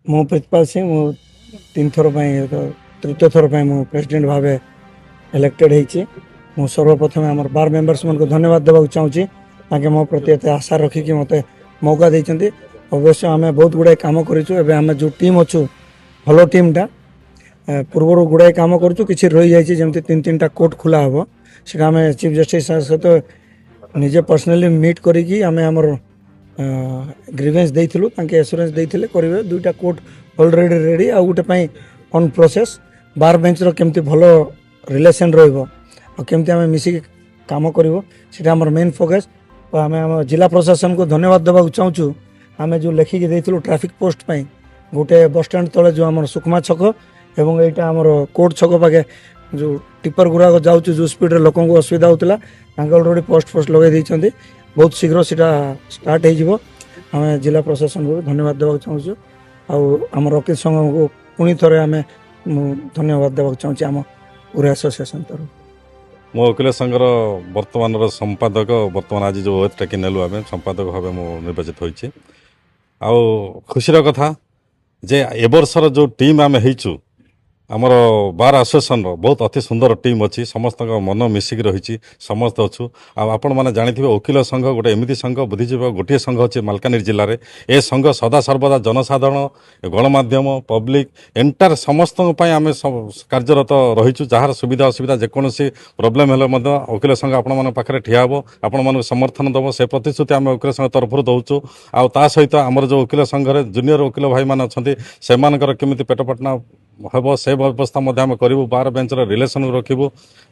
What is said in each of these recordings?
ମୁଁ ପ୍ରିତପାଲ ସିଂ ମୁଁ 3 ଥର ପାଇଁ ତୃତୀୟ ଥର ପାଇଁ ମୁଁ ପ୍ରେସିଡେଣ୍ଟ ଭାବେ ଇଲେକ୍ଟେଡ୍ ହେଇଛି। ମୁଁ ସର୍ବପ୍ରଥମେ ଆମର ବାର୍ ମେମ୍ବର୍ସ ମାନଙ୍କୁ ଧନ୍ୟବାଦ ଦେବାକୁ ଚାହୁଁଛି। ତାଙ୍କେ ମୋ ପ୍ରତି ଏତେ ଆଶା ରଖିକି ମୋତେ ମୌକା ଦେଇଛନ୍ତି। ଅବଶ୍ୟ ଆମେ ବହୁତ ଗୁଡ଼ାଏ କାମ କରିଛୁ। ଏବେ ଆମେ ଯେଉଁ ଟିମ୍ ଅଛୁ ଭଲ ଟିମ୍ଟା ପୂର୍ବରୁ ଗୁଡ଼ାଏ କାମ କରୁଛୁ, କିଛି ରହିଯାଇଛି ଯେମିତି 3ଟା କୋର୍ଟ ଖୋଲା ହେବ। ସେଇଟା ଆମେ ଚିଫ୍ ଜଷ୍ଟିସ୍ ସହିତ ନିଜେ ପର୍ସନାଲି ମିଟ୍ କରିକି ଆମେ ଆମର ଗ୍ରିଭେନ୍ସ ଦେଇଥିଲୁ। ତାଙ୍କେ ଏସୁରାନ୍ସ ଦେଇଥିଲେ କରିବେ। 2ଟା କୋର୍ଟ ଅଲରେଡ଼ି ରେଡ଼ି। ଆଉ ଗୋଟେ ପାଇଁ ଅନ୍ ପ୍ରୋସେସ୍। ବାର୍ ବେଞ୍ଚର କେମିତି ଭଲ ରିଲେସନ୍ ରହିବ ଆଉ କେମିତି ଆମେ ମିଶିକି କାମ କରିବ ସେଇଟା ଆମର ମେନ୍ ଫୋକସ୍। ଆମେ ଆମ ଜିଲ୍ଲା ପ୍ରଶାସନକୁ ଧନ୍ୟବାଦ ଦେବାକୁ ଚାହୁଁଛୁ। ଆମେ ଯେଉଁ ଲେଖିକି ଦେଇଥିଲୁ ଟ୍ରାଫିକ୍ ପୋଷ୍ଟ ପାଇଁ, ଗୋଟେ ବସ୍ଷ୍ଟାଣ୍ଡ ତଳେ ଯେଉଁ ଆମର ସୁକମା ଛକ ଏବଂ ଏଇଟା ଆମର କୋର୍ଟ ଛକ ପାଖେ ଯେଉଁ ଟିପର ଗୁଡ଼ାକ ଯାଉଛି, ଯେଉଁ ସ୍ପିଡ଼ରେ ଲୋକଙ୍କୁ ଅସୁବିଧା ହେଉଥିଲା, ତାଙ୍କ ଅଲରେଡ଼ି ପୋଷ୍ଟ ଲଗାଇ ଦେଇଛନ୍ତି। ବହୁତ ଶୀଘ୍ର ସେଇଟା ଷ୍ଟାର୍ଟ ହେଇଯିବ। ଆମେ ଜିଲ୍ଲା ପ୍ରଶାସନକୁ ଧନ୍ୟବାଦ ଦେବାକୁ ଚାହୁଁଛୁ। ଆଉ ଆମର ଓକିଲ ସଂଘକୁ ପୁଣି ଥରେ ମୁଁ ଧନ୍ୟବାଦ ଦେବାକୁ ଚାହୁଁଛି ଆମ ପୁରା ଆସୋସିଏସନ୍ ତରଫରୁ। ମୋ ଓକିଲ ସଂଘର ବର୍ତ୍ତମାନର ସମ୍ପାଦକ, ବର୍ତ୍ତମାନ ଆଜି ଯେଉଁ ଓଏଥ୍ ଟେକି ନେଲୁ ଆମେ ସମ୍ପାଦକ ଭାବେ ମୁଁ ନିର୍ବାଚିତ ହୋଇଛି। ଆଉ ଖୁସିର କଥା ଯେ ଏ ବର୍ଷର ଯେଉଁ ଟିମ୍ ଆମେ ହେଇଛୁ, ଆମର ବାର୍ ଆସୋସିଏସନ୍ର ବହୁତ ଅତି ସୁନ୍ଦର ଟିମ୍ ଅଛି। ସମସ୍ତଙ୍କ ମନ ମିଶିକି ରହିଛି, ସମସ୍ତେ ଅଛୁ। ଆଉ ଆପଣମାନେ ଜାଣିଥିବେ ଓକିଲ ସଂଘ ଗୋଟେ ଏମିତି ସଂଘ, ବୁଦ୍ଧିଜୀବୀ ଗୋଟିଏ ସଂଘ ଅଛି ମାଲକାନଗିରି ଜିଲ୍ଲାରେ। ଏ ସଂଘ ସଦାସର୍ବଦା ଜନସାଧାରଣ, ଗଣମାଧ୍ୟମ, ପବ୍ଲିକ୍ ଏଣ୍ଟାର ସମସ୍ତଙ୍କ ପାଇଁ ଆମେ କାର୍ଯ୍ୟରତ ରହିଛୁ। ଯାହାର ସୁବିଧା ଅସୁବିଧା ଯେକୌଣସି ପ୍ରୋବ୍ଲେମ୍ ହେଲେ ମଧ୍ୟ ଓକିଲ ସଂଘ ଆପଣମାନଙ୍କ ପାଖରେ ଠିଆ ହେବ, ଆପଣମାନଙ୍କୁ ସମର୍ଥନ ଦେବ। ସେ ପ୍ରତିଶ୍ରୁତି ଆମେ ଓକିଲ ସଂଘ ତରଫରୁ ଦେଉଛୁ। ଆଉ ତା ସହିତ ଆମର ଯେଉଁ ଓକିଲ ସଂଘରେ ଜୁନିୟର ଓକିଲ ଭାଇମାନେ ଅଛନ୍ତି, ସେମାନଙ୍କର କେମିତି ପେଟପାଟଣା ହେବ ସେ ବ୍ୟବସ୍ଥା ମଧ୍ୟ ଆମେ କରିବୁ। ବାର୍ ବେଞ୍ଚର ରିଲେସନ୍ ରଖିବୁ।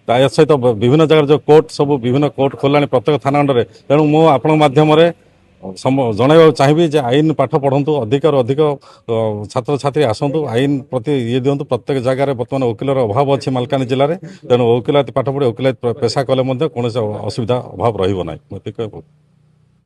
ତା ସହିତ ବିଭିନ୍ନ ଜାଗାରେ ଯେଉଁ କୋର୍ଟ ସବୁ ବିଭିନ୍ନ କୋର୍ଟ ଖୋଲିଲାଣି ପ୍ରତ୍ୟେକ ଥାନା ଅଣ୍ଡରେ। ତେଣୁ ମୁଁ ଆପଣଙ୍କ ମାଧ୍ୟମରେ ଜଣାଇବାକୁ ଚାହିଁବି ଯେ ଆଇନ ପାଠ ପଢ଼ନ୍ତୁ, ଅଧିକରୁ ଅଧିକ ଛାତ୍ରଛାତ୍ରୀ ଆସନ୍ତୁ, ଆଇନ ପ୍ରତି ଦିଅନ୍ତୁ। ପ୍ରତ୍ୟେକ ଜାଗାରେ ବର୍ତ୍ତମାନ ଓକିଲର ଅଭାବ ଅଛି ମାଲକାନଗିରି ଜିଲ୍ଲାରେ। ତେଣୁ ଓକିଲାତି ପାଠ ପଢ଼ି ଓକିଲାତି ପେଶା କଲେ ମଧ୍ୟ କୌଣସି ଅସୁବିଧା ଅଭାବ ରହିବ ନାହିଁ। ମୁଁ ଏତିକି କହିବି।